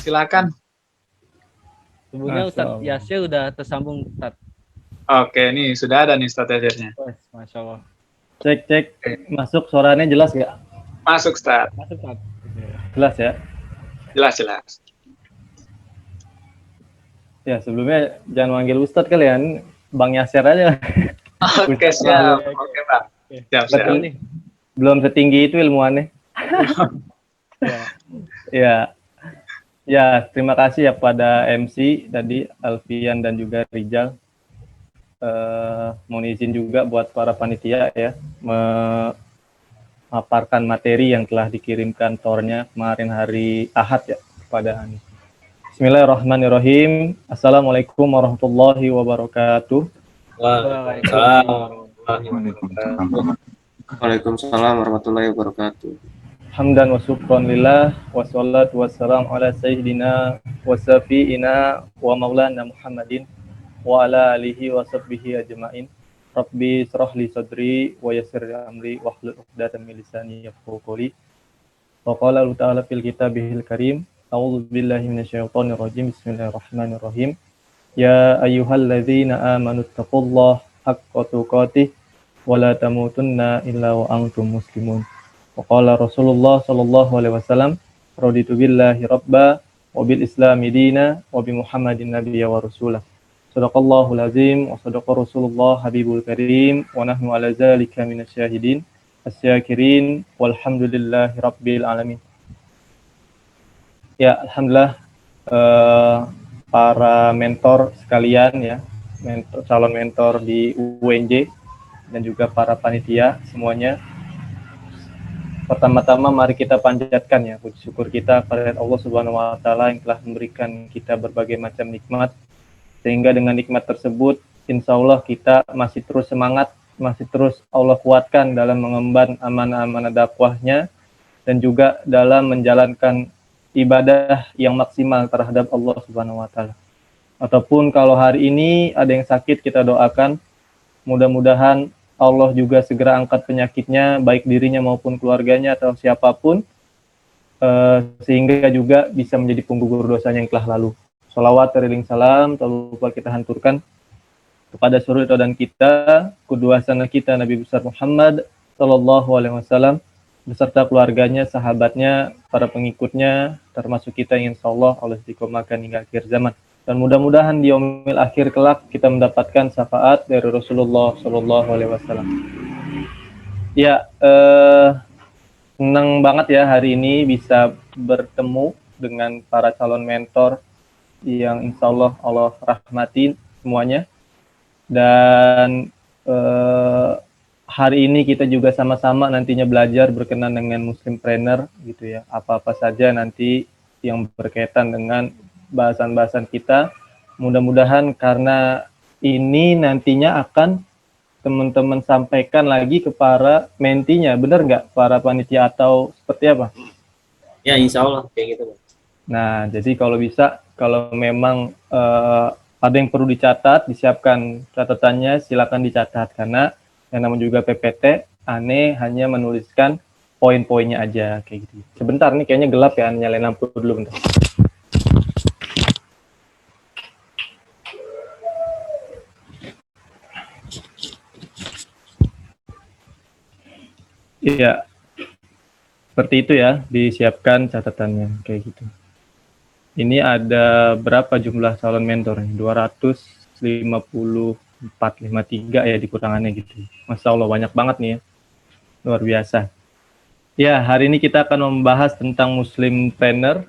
silakan. Sebelumnya Ustadz Yasir udah tersambung, Ustadz. Oke, nih sudah ada nih Ustadz Yasirnya. Masya Allah. Cek. Masuk suaranya jelas nggak? Masuk, Ustadz. Masuk, Ustadz. Jelas ya? Jelas. Ya, sebelumnya jangan manggil Ustadz kalian, Bang Yasir aja. Oke, siap. Oke, Pak. Siap. Belum setinggi itu ilmuannya. Ya, terima kasih ya pada MC tadi, Alfian dan juga Rijal. Mohon izin juga buat para panitia ya, memaparkan materi yang telah dikirimkan tornya kemarin hari Ahad ya kepada Ani. Bismillahirrahmanirrahim. Assalamualaikum warahmatullahi wabarakatuh. Waalaikumsalam warahmatullahi wabarakatuh. Hamdan wa syukran lillah wassalatu wassalamu ala sayyidina wa safiina wa maulana Muhammadin wa ala alihi wa sahbihi ajma'in. Rabbi shrah li sadri wa yassir li amri wahlul 'uqdatam min lisani yafqahu qawli. Wa qala Allah ta'ala fil kitabihil karim. A'udzu billahi minasyaitonir rajim. Bismillahirrahmanirrahim. Ya ayyuhalladzina amanu taqullaha haqqa tuqatih wa la tamutunna illa wa antum muslimun. Wa qala Rasulullah sallallahu alaihi wasallam, raditu billahi rabba wa bil islami dina wa bi Muhammadin nabiyya wa rasulah. Sadaqallahul azim wa sadaqa Rasulullah habibul karim wa nahnu ala zalika minasyahidin asyakirin walhamdulillahi rabbil alamin. Ya, alhamdulillah para mentor sekalian ya, calon mentor di UNJ dan juga para panitia semuanya. Pertama-tama mari kita panjatkan ya puji syukur kita pada Allah Subhanahu wa taala yang telah memberikan kita berbagai macam nikmat, sehingga dengan nikmat tersebut insya Allah kita masih terus semangat, masih terus Allah kuatkan dalam mengemban amanah-amanah dakwahnya dan juga dalam menjalankan ibadah yang maksimal terhadap Allah Subhanahu wa taala. Ataupun kalau hari ini ada yang sakit, kita doakan mudah-mudahan Allah juga segera angkat penyakitnya, baik dirinya maupun keluarganya atau siapapun, sehingga juga bisa menjadi penggugur dosanya yang telah lalu. Sholawat teriring salam, tak lupa kita hanturkan kepada seluruh dan kita, kedua sana kita Nabi besar Muhammad Sallallahu Alaihi Wasallam, beserta keluarganya, sahabatnya, para pengikutnya, termasuk kita yang insya Allah istiqomahkan hingga akhir zaman. Dan mudah-mudahan di yaumil akhir kelak kita mendapatkan syafaat dari Rasulullah Sallallahu Alaihi Wasallam. Ya, senang banget ya hari ini bisa bertemu dengan para calon mentor yang insya Allah rahmatin semuanya. Dan hari ini kita juga sama-sama nantinya belajar berkenan dengan Muslimpreneur gitu ya. Apa-apa saja nanti yang berkaitan dengan bahasan-bahasan kita. Mudah-mudahan karena ini nantinya akan teman-teman sampaikan lagi ke para mentinya. Benar nggak para panitia atau seperti apa? Ya, insya Allah kayak gitu. Nah, jadi kalau bisa, kalau memang ada yang perlu dicatat, disiapkan catatannya, silakan dicatat. Karena yang namanya juga PPT, aneh hanya menuliskan poin-poinnya aja kayak gitu. Sebentar nih, kayaknya gelap ya, nyalain lampu dulu bentar. Iya, seperti itu ya, disiapkan catatannya kayak gitu. Ini ada berapa jumlah calon mentor? 254, 53 ya dikurangannya gitu. Masya Allah banyak banget nih ya, luar biasa. Ya, hari ini kita akan membahas tentang Muslimpreneur.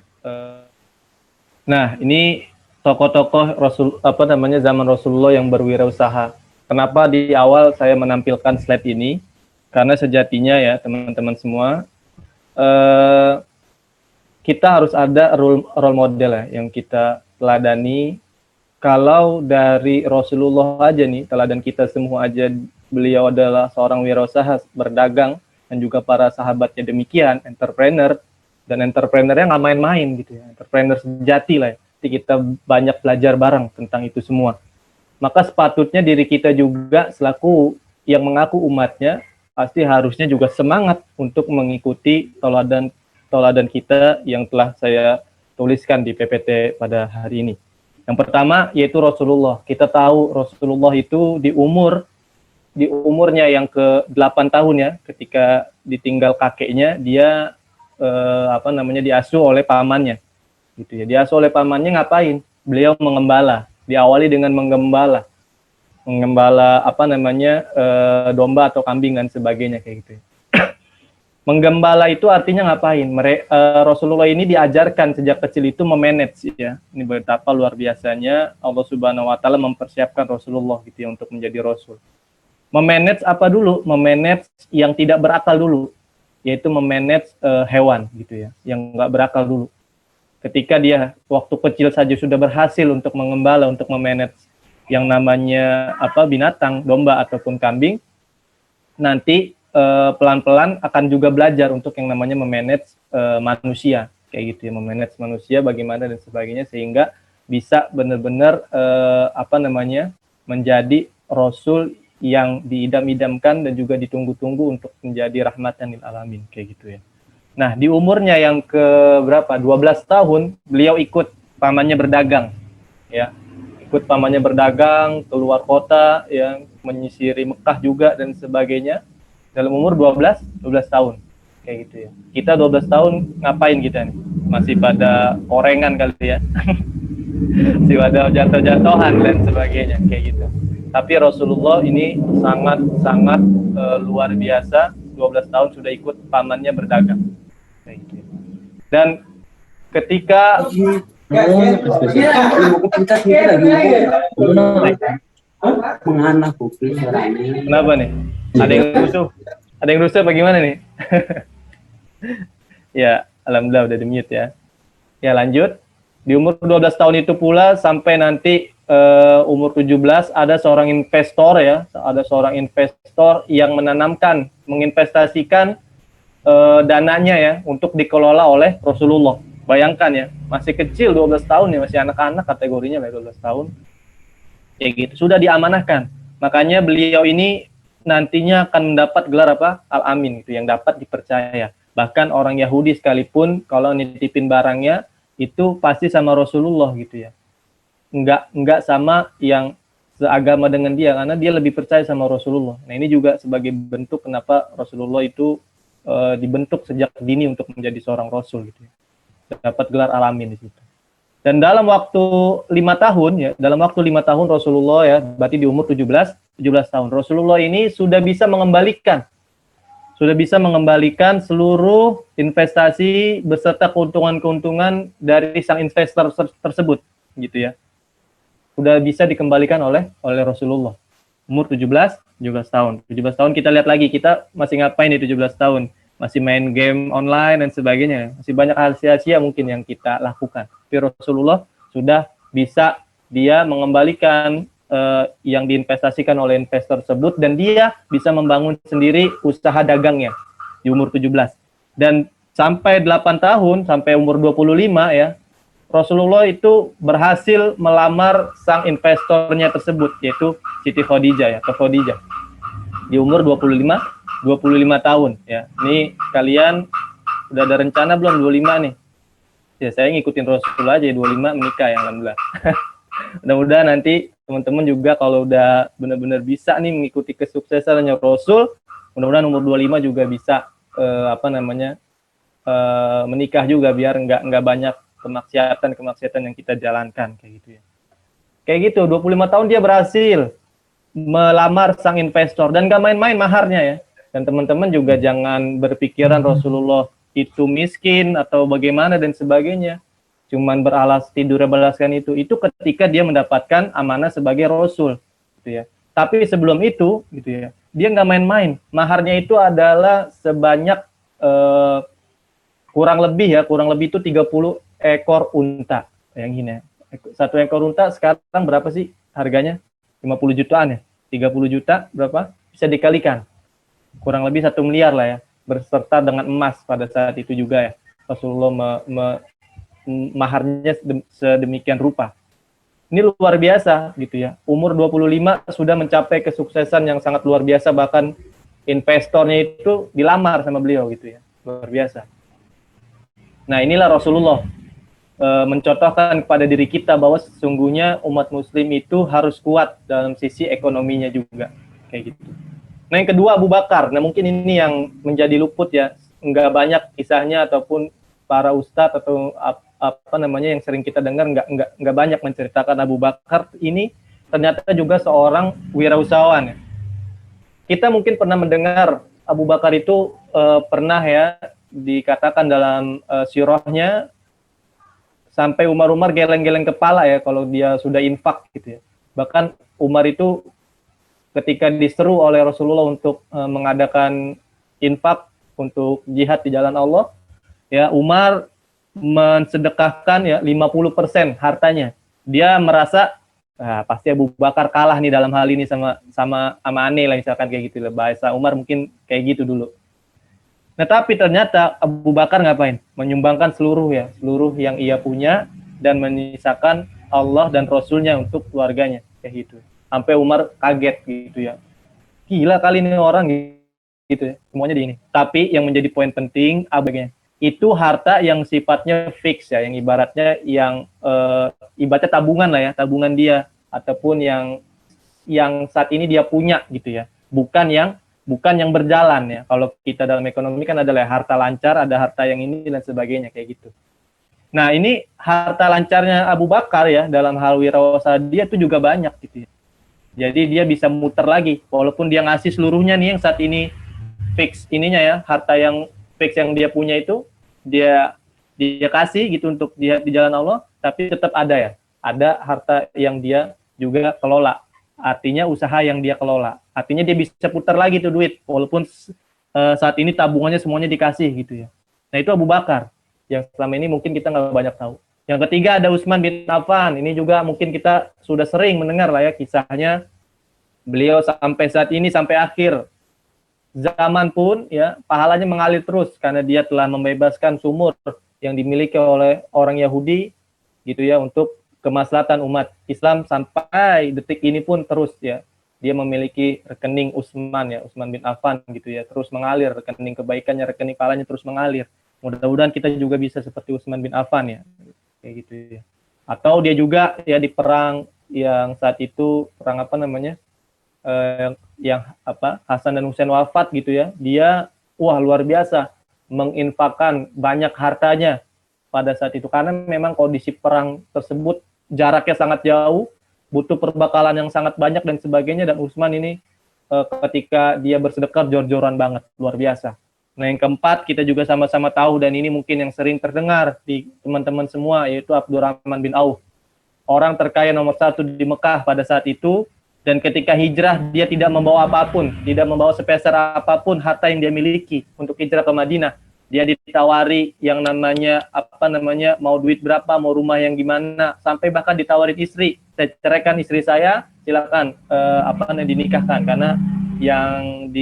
Nah, ini tokoh-tokoh zaman Rasulullah yang berwirausaha. Kenapa di awal saya menampilkan slide ini? Karena sejatinya ya teman-teman semua, kita harus ada role model ya yang kita teladani. Kalau dari Rasulullah aja nih, teladan kita semua aja, beliau adalah seorang wirausaha berdagang dan juga para sahabatnya demikian, entrepreneur, dan entrepreneurnya nggak main-main gitu ya, entrepreneur sejati lah ya. Jadi kita banyak belajar bareng tentang itu semua. Maka sepatutnya diri kita juga selaku yang mengaku umatnya pasti harusnya juga semangat untuk mengikuti teladan kita yang telah saya tuliskan di PPT pada hari ini. Yang pertama yaitu Rasulullah. Kita tahu Rasulullah itu di umurnya yang ke-8 tahun ya, ketika ditinggal kakeknya, dia diasuh oleh pamannya. Gitu ya. Diasuh oleh pamannya ngapain? Beliau mengembala. Diawali dengan mengembala domba atau kambing dan sebagainya kayak gitu. Menggembala itu artinya ngapain? Rasulullah ini diajarkan sejak kecil itu memanage ya. Ini betapa luar biasanya Allah Subhanahu wa taala mempersiapkan Rasulullah gitu ya untuk menjadi rasul. Memanage apa dulu? Memanage yang tidak berakal dulu, yaitu memanage hewan gitu ya, yang nggak berakal dulu. Ketika dia waktu kecil saja sudah berhasil untuk mengembala, untuk memanage yang namanya binatang, domba ataupun kambing, nanti pelan-pelan akan juga belajar untuk yang namanya memanage manusia, kayak gitu ya, memanage manusia bagaimana dan sebagainya, sehingga bisa benar-benar menjadi rasul yang diidam-idamkan dan juga ditunggu-tunggu untuk menjadi rahmatan lil alamin, kayak gitu ya. Nah, di umurnya yang ke-12 tahun, beliau ikut pamannya berdagang, ya. Ikut pamannya berdagang, keluar kota, ya, menyisiri Mekah juga dan sebagainya. Dalam umur 12 tahun, kayak gitu ya. Kita 12 tahun ngapain kita nih? Masih pada orengan kali ya. Masih pada jatuh-jatuhan dan sebagainya, kayak gitu. Tapi Rasulullah ini sangat luar biasa, 12 tahun sudah ikut pamannya berdagang. Kayak gitu. Dan ketika kenapa nih? Ada yang rusuh bagaimana nih? Ya, alhamdulillah udah di-mute ya. Ya, lanjut. Di umur 12 tahun itu pula sampai nanti umur 17 ada seorang investor ya, ada seorang investor yang menginvestasikan dananya ya untuk dikelola oleh Rasulullah. Bayangkan ya, masih kecil 12 tahun ya, masih anak-anak kategorinya 12 tahun. Ya gitu, sudah diamanahkan. Makanya beliau ini nantinya akan mendapat gelar Al-Amin itu, yang dapat dipercaya. Bahkan orang Yahudi sekalipun kalau nitipin barangnya itu pasti sama Rasulullah gitu ya. Enggak sama yang seagama dengan dia, karena dia lebih percaya sama Rasulullah. Nah, ini juga sebagai bentuk kenapa Rasulullah itu dibentuk sejak dini untuk menjadi seorang rasul gitu ya. Dapat gelar Al-Amin di situ. Dan dalam waktu 5 tahun ya, dalam waktu 5 tahun Rasulullah ya, berarti di umur 17 tahun, Rasulullah ini sudah bisa mengembalikan seluruh investasi beserta keuntungan-keuntungan dari sang investor tersebut gitu ya. Sudah bisa dikembalikan oleh Rasulullah. Umur 17 tahun. 17 tahun kita lihat lagi, kita masih ngapain di 17 tahun? Masih main game online dan sebagainya. Masih banyak hal sia-sia mungkin yang kita lakukan. Tapi Rasulullah sudah bisa dia mengembalikan yang diinvestasikan oleh investor tersebut, dan dia bisa membangun sendiri usaha dagangnya di umur 17. Dan sampai 8 tahun, sampai umur 25 ya, Rasulullah itu berhasil melamar sang investornya tersebut, yaitu Siti Khadijah ya, Khadijah. Di umur 25 tahun ya. Ini kalian udah ada rencana belum 25 nih? Ya, saya ngikutin Rasul aja 25 menikah ya, alhamdulillah. Mudah-mudahan nanti teman-teman juga kalau udah benar-benar bisa nih mengikuti kesuksesannya Rasul, mudah-mudahan umur 25 juga bisa menikah juga, biar nggak banyak kemaksiatan yang kita jalankan kayak gitu ya. Kayak gitu, 25 tahun dia berhasil melamar sang investor, dan gak main-main maharnya ya. Dan teman-teman juga jangan berpikiran Rasulullah itu miskin atau bagaimana dan sebagainya. Cuman tidur beralasan itu ketika dia mendapatkan amanah sebagai rasul gitu ya. Tapi sebelum itu gitu ya, dia nggak main-main. Maharnya itu adalah sebanyak kurang lebih itu 30 ekor unta. Bayangin ya. Satu ekor unta sekarang berapa sih harganya? 50 jutaan ya. 30 juta berapa? Bisa dikalikan. Kurang lebih 1 miliar lah ya. Berserta dengan emas pada saat itu juga ya. Rasulullah maharnya sedemikian rupa. Ini luar biasa gitu ya. Umur 25 sudah mencapai kesuksesan yang sangat luar biasa, bahkan investornya itu dilamar sama beliau gitu ya. Luar biasa. Nah, inilah Rasulullah. mencontohkan kepada diri kita bahwa sesungguhnya umat muslim itu harus kuat dalam sisi ekonominya juga, kayak gitu. Nah yang kedua Abu Bakar. Nah mungkin ini yang menjadi luput ya, nggak banyak kisahnya ataupun para ustadz atau apa namanya yang sering kita dengar nggak banyak menceritakan Abu Bakar ini ternyata juga seorang wirausahawan. Ya. Kita mungkin pernah mendengar Abu Bakar itu pernah ya dikatakan dalam sirahnya sampai Umar geleng-geleng kepala ya kalau dia sudah infak gitu ya. Bahkan Umar itu ketika diseru oleh Rasulullah untuk mengadakan infak untuk jihad di jalan Allah, ya Umar mensedekahkan ya 50% hartanya. Dia merasa pasti Abu Bakar kalah nih dalam hal ini sama aneh lah misalkan kayak gitu lah. Bahasa Umar mungkin kayak gitu dulu. Nah, tapi ternyata Abu Bakar ngapain? Menyumbangkan seluruh yang ia punya dan menyisakan Allah dan Rasulnya untuk keluarganya, kayak gitu. Sampai Umar kaget gitu ya. Gila kali ini orang gitu ya. Semuanya di ini. Tapi yang menjadi poin penting itu harta yang sifatnya fix ya, yang ibaratnya ibaratnya tabungan lah ya, tabungan dia ataupun yang saat ini dia punya gitu ya. Bukan yang berjalan ya. Kalau kita dalam ekonomi kan adalah harta lancar, ada harta yang ini dan sebagainya kayak gitu. Nah, ini harta lancarnya Abu Bakar ya dalam hal wirausaha dia itu juga banyak gitu ya. Jadi dia bisa muter lagi walaupun dia ngasih seluruhnya nih yang saat ini fix ininya ya, harta yang fix yang dia punya itu dia kasih gitu untuk dia di jalan Allah, tapi tetap ada ya. Ada harta yang dia juga kelola. Artinya usaha yang dia kelola. Artinya dia bisa putar lagi tuh duit, walaupun saat ini tabungannya semuanya dikasih gitu ya. Nah itu Abu Bakar, yang selama ini mungkin kita nggak banyak tahu. Yang ketiga ada Utsman bin Affan. Ini juga mungkin kita sudah sering mendengar lah ya kisahnya. Beliau sampai saat ini, sampai akhir zaman pun ya pahalanya mengalir terus karena dia telah membebaskan sumur yang dimiliki oleh orang Yahudi gitu ya untuk kemaslahatan umat Islam sampai detik ini pun terus ya dia memiliki rekening Utsman bin Affan gitu ya, terus mengalir rekening kebaikannya, rekening pahalanya terus mengalir. Mudah-mudahan kita juga bisa seperti Utsman bin Affan ya, kayak gitu ya. Atau dia juga ya di perang yang saat itu perang apa namanya Hasan dan Husain wafat gitu ya, dia luar biasa menginfakkan banyak hartanya pada saat itu karena memang kondisi perang tersebut jaraknya sangat jauh, butuh perbekalan yang sangat banyak dan sebagainya, dan Utsman ini ketika dia bersedekah jor-joran banget, luar biasa. Nah yang keempat kita juga sama-sama tahu dan ini mungkin yang sering terdengar di teman-teman semua yaitu Abdurrahman bin Auf, orang terkaya nomor 1 di Mekah pada saat itu, dan ketika hijrah dia tidak membawa apapun, tidak membawa sepeser apapun harta yang dia miliki untuk hijrah ke Madinah. Dia ditawari yang namanya mau duit berapa, mau rumah yang gimana, sampai bahkan ditawarin istri, saya ceraikan istri saya, silakan dinikahkan karena yang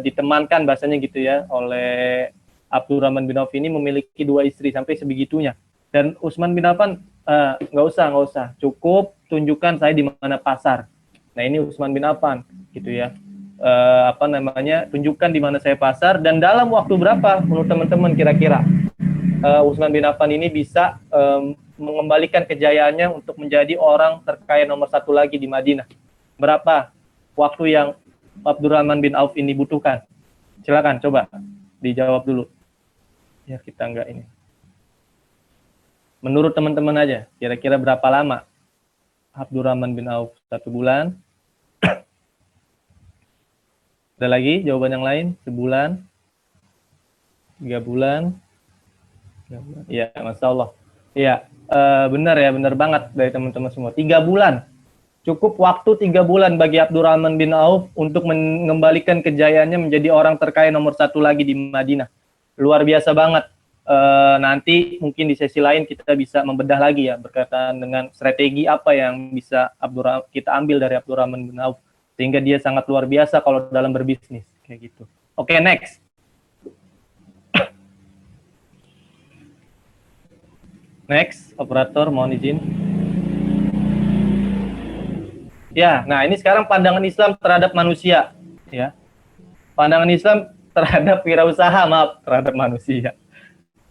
ditemankan bahasanya gitu ya oleh Abdurrahman bin Auf ini memiliki 2 istri sampai sebegitunya. Dan Utsman bin Affan nggak usah, cukup tunjukkan saya di mana pasar. Nah ini Utsman bin Affan gitu ya. Tunjukkan di mana saya pasar dan dalam waktu berapa menurut teman-teman kira-kira Utsman bin Affan ini bisa mengembalikan kejayaannya untuk menjadi orang terkaya nomor 1 lagi di Madinah. Berapa waktu yang Abdurrahman bin Auf ini butuhkan? Silakan coba dijawab dulu. Ya kita enggak ini. Menurut teman-teman aja, kira-kira berapa lama Abdurrahman bin Auf? 1 bulan? Ada lagi jawaban yang lain? Sebulan? 3 bulan? Iya, Masya Allah. Iya, benar ya, benar banget dari teman-teman semua. 3 bulan. Cukup waktu 3 bulan bagi Abdurrahman bin Auf untuk mengembalikan kejayaannya menjadi orang terkaya nomor 1 lagi di Madinah. Luar biasa banget. Nanti mungkin di sesi lain kita bisa membedah lagi ya berkaitan dengan strategi apa yang bisa kita ambil dari Abdurrahman bin Auf sehingga dia sangat luar biasa kalau dalam berbisnis kayak gitu. Oke, next. Next, operator mohon izin. Ya, nah ini sekarang pandangan Islam terhadap manusia ya. Pandangan Islam terhadap wirausaha, terhadap manusia.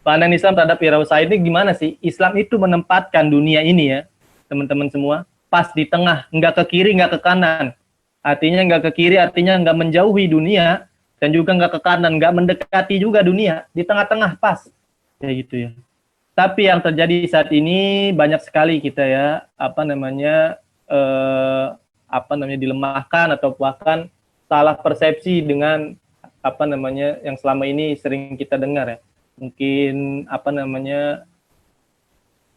Pandangan Islam terhadap wirausaha ini gimana sih? Islam itu menempatkan dunia ini ya, teman-teman semua, pas di tengah, nggak ke kiri, nggak ke kanan. Artinya nggak ke kiri, artinya nggak menjauhi dunia, dan juga nggak ke kanan, nggak mendekati juga dunia, di tengah-tengah pas, kayak gitu ya. Tapi yang terjadi saat ini banyak sekali kita ya, dilemahkan atau bahkan salah persepsi dengan yang selama ini sering kita dengar ya. Mungkin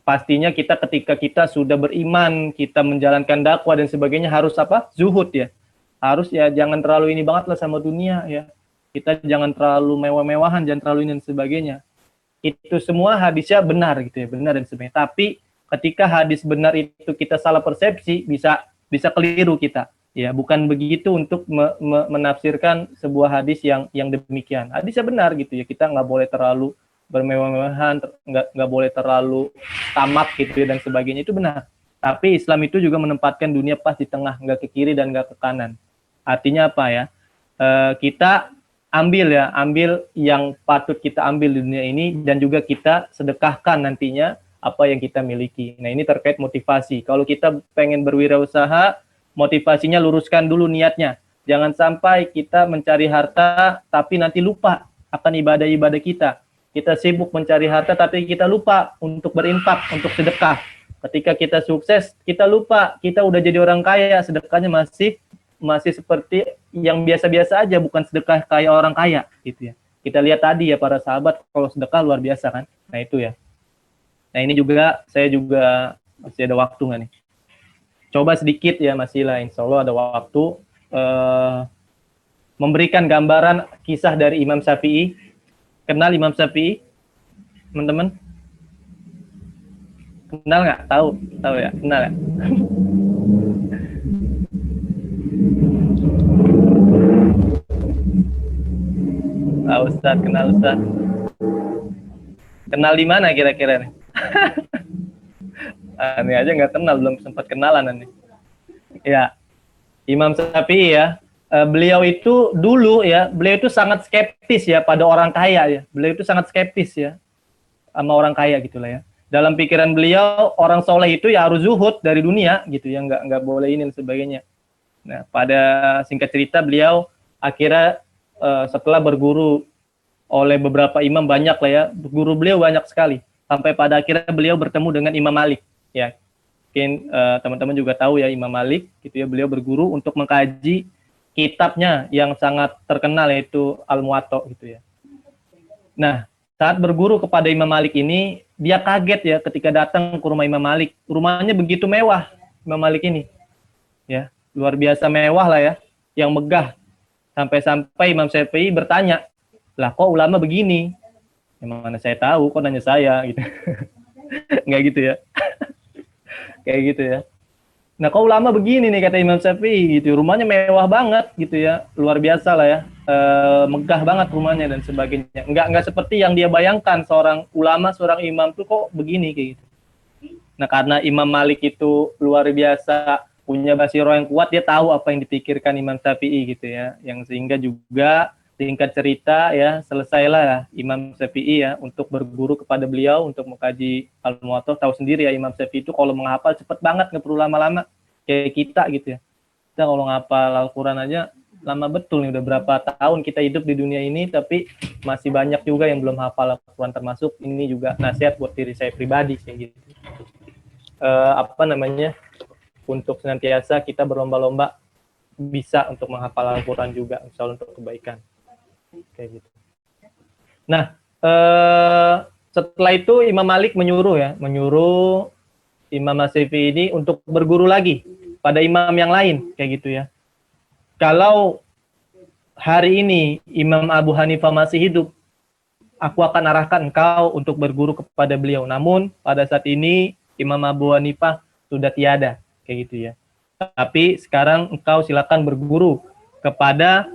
pastinya kita ketika kita sudah beriman, kita menjalankan dakwah dan sebagainya harus zuhud ya. Harus ya jangan terlalu ini banget lah sama dunia ya. Kita jangan terlalu mewah-mewahan, jangan terlalu ini dan sebagainya. Itu semua hadisnya benar gitu ya, benar dan sebagainya. Tapi ketika hadis benar itu kita salah persepsi, bisa keliru kita. Ya, bukan begitu untuk menafsirkan sebuah hadis yang demikian. Hadisnya benar gitu ya. Kita nggak boleh terlalu bermewah-mewahan, nggak boleh terlalu tamak gitu ya dan sebagainya, itu benar. Tapi Islam itu juga menempatkan dunia pas di tengah, nggak ke kiri dan nggak ke kanan. Artinya apa ya? Kita ambil yang patut kita ambil di dunia ini dan juga kita sedekahkan nantinya apa yang kita miliki. Nah, ini terkait motivasi. Kalau kita pengen berwirausaha, motivasinya luruskan dulu niatnya. Jangan sampai kita mencari harta tapi nanti lupa akan ibadah-ibadah kita. Kita sibuk mencari harta tapi kita lupa untuk berinfak, untuk sedekah. Ketika kita sukses, kita lupa kita udah jadi orang kaya, sedekahnya masih seperti yang biasa-biasa aja, bukan sedekah kayak orang kaya gitu ya. Kita lihat tadi ya para sahabat kalau sedekah luar biasa kan. Nah, itu ya. Nah, ini juga saya juga masih ada waktu nggak nih? Coba sedikit ya masih lah, insya Allah ada waktu memberikan gambaran kisah dari Imam Syafi'i. Kenal Imam Syafi'i, teman-teman? Kenal nggak? Tahu ya? Kenal ya? Tahu Ustaz, kenal Ustaz. Kenal di mana kira-kira nih? Ini aja nggak kenal, belum sempat kenalan nih. Ya, Imam Syafi'i ya, beliau itu sangat skeptis ya pada orang kaya ya. Beliau itu sangat skeptis ya sama orang kaya gitulah ya. Dalam pikiran beliau orang soleh itu ya harus zuhud dari dunia gitu ya, nggak boleh ini dan sebagainya. Nah, pada singkat cerita beliau akhirnya setelah berguru oleh beberapa imam banyak lah ya, guru beliau banyak sekali. Sampai pada akhirnya beliau bertemu dengan Imam Malik. Ya, mungkin teman-teman juga tahu ya Imam Malik, gitu ya. Beliau berguru untuk mengkaji kitabnya yang sangat terkenal yaitu Al-Muwatta, gitu ya. Nah, saat berguru kepada Imam Malik ini, dia kaget ya ketika datang ke rumah Imam Malik. Rumahnya begitu mewah Imam Malik ini, ya luar biasa mewah lah ya, yang megah. Sampai-sampai Imam Syafi'i bertanya, lah kok ulama begini? Yang mana saya tahu, kok nanya saya gitu. Nggak gitu ya. Kayak gitu ya. Nah, kok ulama begini nih kata Imam Syafi'i gitu. Rumahnya mewah banget gitu ya. Luar biasa lah ya. Megah banget rumahnya dan sebagainya. Nggak seperti yang dia bayangkan seorang ulama, seorang imam tuh kok begini kayak gitu. Nah, karena Imam Malik itu luar biasa punya basirah yang kuat, dia tahu apa yang dipikirkan Imam Syafi'i gitu ya. Yang sehingga juga singkat cerita ya, selesailah Imam Syafi'i ya untuk berguru kepada beliau untuk mengkaji Al-Muwatta. Tahu sendiri ya Imam Syafi'i itu kalau menghafal cepet banget, nggak perlu lama-lama kayak kita gitu ya. Kita kalau menghafal Al-Quran aja lama betul nih, udah berapa tahun kita hidup di dunia ini tapi masih banyak juga yang belum hafal Al-Quran, termasuk ini juga nasihat buat diri saya pribadi kayak gitu. Untuk senantiasa kita berlomba-lomba bisa untuk menghafal Al-Quran juga, insya Allah untuk kebaikan. Kayak gitu. Nah, setelah itu Imam Malik menyuruh Imam Syafi'i ini untuk berguru lagi pada imam yang lain, kayak gitu ya. Kalau hari ini Imam Abu Hanifah masih hidup, aku akan arahkan engkau untuk berguru kepada beliau. Namun pada saat ini Imam Abu Hanifah sudah tiada, kayak gitu ya. Tapi sekarang engkau silakan berguru kepada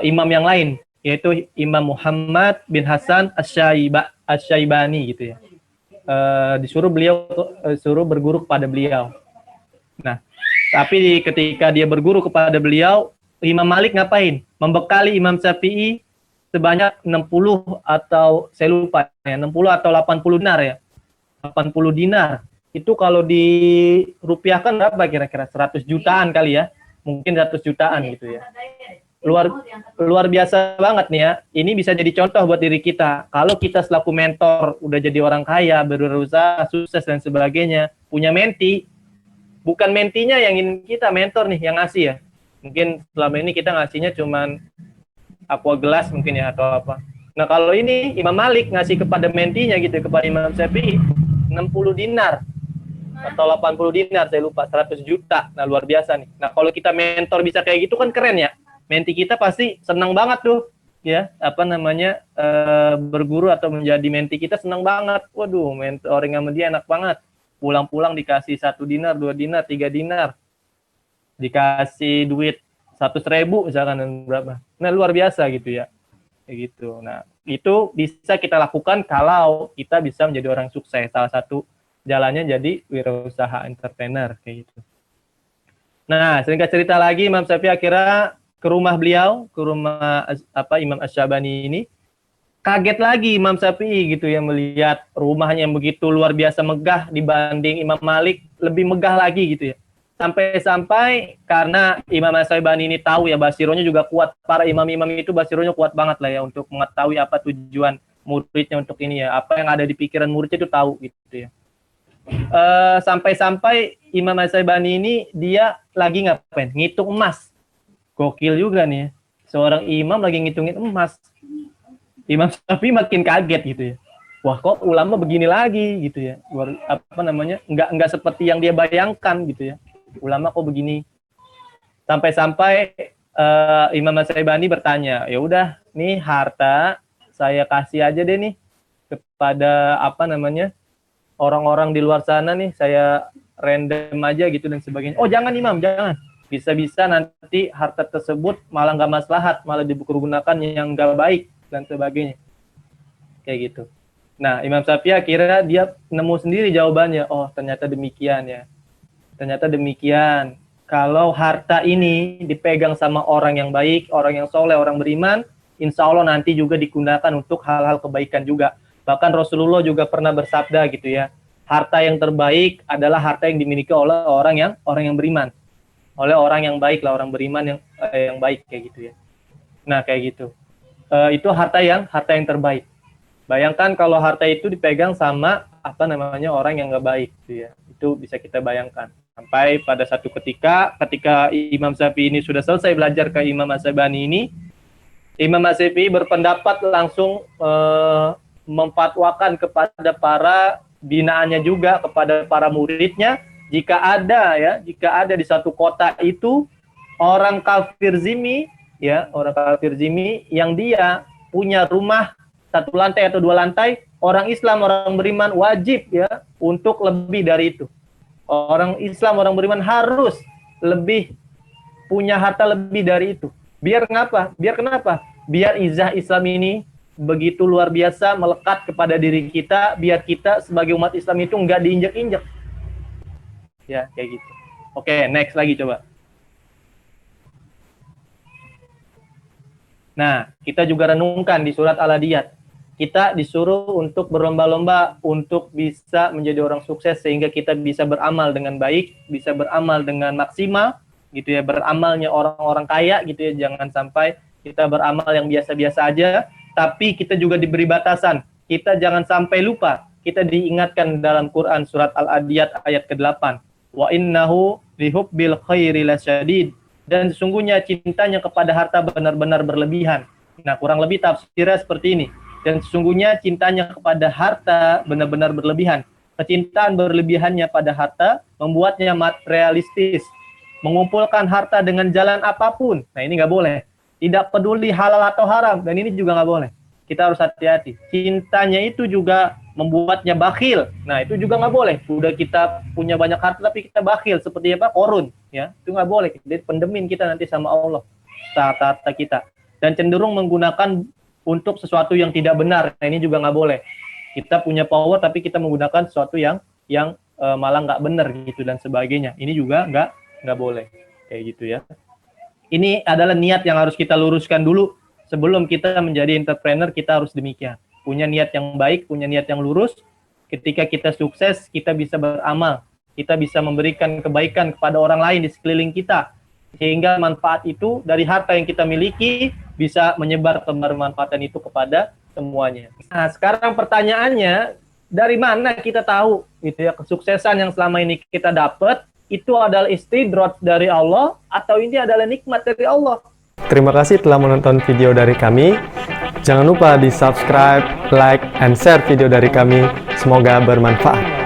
imam yang lain, yaitu Imam Muhammad bin Hasan Asy-Syaibani gitu ya. Suruh berguru kepada beliau. Nah, tapi ketika dia berguru kepada beliau, Imam Malik ngapain? Membekali Imam Syafi'i sebanyak 60 atau saya lupa ya, 60 atau 80 dinar ya. 80 dinar. Itu kalau dirupiahkan berapa kira-kira? 100 jutaan kali ya. Mungkin 100 jutaan gitu ya. Luar biasa banget nih ya. Ini bisa jadi contoh buat diri kita. Kalau kita selaku mentor udah jadi orang kaya, berusaha, sukses dan sebagainya, punya menti, bukan mentinya yang ingin kita, mentor nih yang ngasih ya. Mungkin selama ini kita ngasihnya cuman aqua gelas mungkin ya atau apa. Nah kalau ini Imam Malik ngasih kepada mentinya gitu, kepada Imam Syafi'i 60 dinar atau 80 dinar, saya lupa, 100 juta. Nah luar biasa nih. Nah kalau kita mentor bisa kayak gitu kan keren ya. Menti kita pasti senang banget tuh ya, berguru atau menjadi menti kita senang banget. Waduh, mentoring sama dia enak banget. Pulang-pulang dikasih 1 dinar, 2 dinar, 3 dinar. Dikasih duit 100.000 misalkan berapa. Nah, luar biasa gitu ya. Kayak gitu. Nah, itu bisa kita lakukan kalau kita bisa menjadi orang sukses. Salah satu jalannya jadi wirausaha entrepreneur kayak gitu. Nah, singkat cerita lagi, Imam Syafi'i akhirnya ke rumah beliau, ke rumah Imam Asy-Syabani ini. Kaget lagi Imam Syafi'i gitu ya, melihat rumahnya yang begitu luar biasa megah dibanding Imam Malik, lebih megah lagi gitu ya. Sampai-sampai karena Imam Asy-Syabani ini tahu ya, basironya juga kuat. Para imam-imam itu basironya kuat banget lah ya untuk mengetahui apa tujuan muridnya untuk ini ya. Apa yang ada di pikiran muridnya itu tahu gitu ya. Sampai-sampai Imam Asy-Syabani ini dia lagi ngapain? Ngitung emas. Gokil juga nih ya. Seorang imam lagi ngitungin emas. Imam Syafi'i makin kaget gitu ya. Wah, kok ulama begini lagi gitu ya. Enggak seperti yang dia bayangkan gitu ya. Ulama kok begini. Sampai-sampai Imam Asy-Syabani bertanya, ya udah, nih harta saya kasih aja deh nih kepada orang-orang di luar sana nih, saya random aja gitu dan sebagainya. Oh, jangan Imam, jangan. Bisa-bisa nanti harta tersebut malah nggak maslahat, malah dipergunakan yang nggak baik dan sebagainya. Kayak gitu. Nah, Imam Syafi'i akhirnya dia nemu sendiri jawabannya. Oh, ternyata demikian ya. Ternyata demikian. Kalau harta ini dipegang sama orang yang baik, orang yang soleh, orang beriman, insya Allah nanti juga digunakan untuk hal-hal kebaikan juga. Bahkan Rasulullah juga pernah bersabda gitu ya. Harta yang terbaik adalah harta yang dimiliki oleh orang yang beriman. Oleh orang yang baik lah, orang beriman yang baik kayak gitu ya. Nah, kayak gitu. Itu harta yang terbaik. Bayangkan kalau harta itu dipegang sama orang yang nggak baik gitu ya. Itu bisa kita bayangkan. Sampai pada satu ketika Imam Syafi'i ini sudah selesai belajar ke Imam Asy-Syabani ini, Imam Asy-Syabani berpendapat langsung memfatwakan kepada para binaannya juga, kepada para muridnya, jika ada di satu kota itu orang kafir zimmi yang dia punya rumah 1 lantai atau 2 lantai, orang Islam, orang beriman wajib ya untuk lebih dari itu. Orang Islam, orang beriman harus lebih punya harta lebih dari itu. Biar kenapa? Biar izah Islam ini begitu luar biasa melekat kepada diri kita, biar kita sebagai umat Islam itu nggak diinjak-injak. Ya, kayak gitu. Oke, next lagi coba. Nah, kita juga renungkan di surat Al-Adiyat. Kita disuruh untuk berlomba-lomba untuk bisa menjadi orang sukses sehingga kita bisa beramal dengan baik, bisa beramal dengan maksimal, gitu ya, beramalnya orang-orang kaya gitu ya. Jangan sampai kita beramal yang biasa-biasa aja, tapi kita juga diberi batasan. Kita jangan sampai lupa. Kita diingatkan dalam Quran surat Al-Adiyat ayat ke-8. Wa innahu lihubbil khairi lasyadid, dan sesungguhnya cintanya kepada harta benar-benar berlebihan. Nah, kurang lebih tafsirnya seperti ini. Dan sesungguhnya cintanya kepada harta benar-benar berlebihan. Kecintaan berlebihannya pada harta membuatnya materialistis, mengumpulkan harta dengan jalan apapun. Nah, ini nggak boleh. Tidak peduli halal atau haram, dan ini juga nggak boleh. Kita harus hati-hati. Cintanya itu juga membuatnya bakhil. Nah, itu juga nggak boleh. Udah kita punya banyak harta tapi kita bakhil, seperti apa? Korun, ya. Itu nggak boleh. Jadi pendemin kita nanti sama Allah harta kita. Dan cenderung menggunakan untuk sesuatu yang tidak benar. Nah, ini juga nggak boleh. Kita punya power tapi kita menggunakan sesuatu yang malah nggak benar gitu dan sebagainya. Ini juga nggak boleh kayak gitu ya. Ini adalah niat yang harus kita luruskan dulu sebelum kita menjadi entrepreneur, kita harus demikian. Punya niat yang baik, punya niat yang lurus. Ketika kita sukses, kita bisa beramal. Kita bisa memberikan kebaikan kepada orang lain di sekeliling kita. Sehingga manfaat itu dari harta yang kita miliki bisa menyebar kebermanfaatan itu kepada semuanya. Nah, sekarang pertanyaannya, dari mana kita tahu gitu ya kesuksesan yang selama ini kita dapat itu adalah istidraj dari Allah atau ini adalah nikmat dari Allah? Terima kasih telah menonton video dari kami. Jangan lupa di subscribe, like, and share video dari kami. Semoga bermanfaat.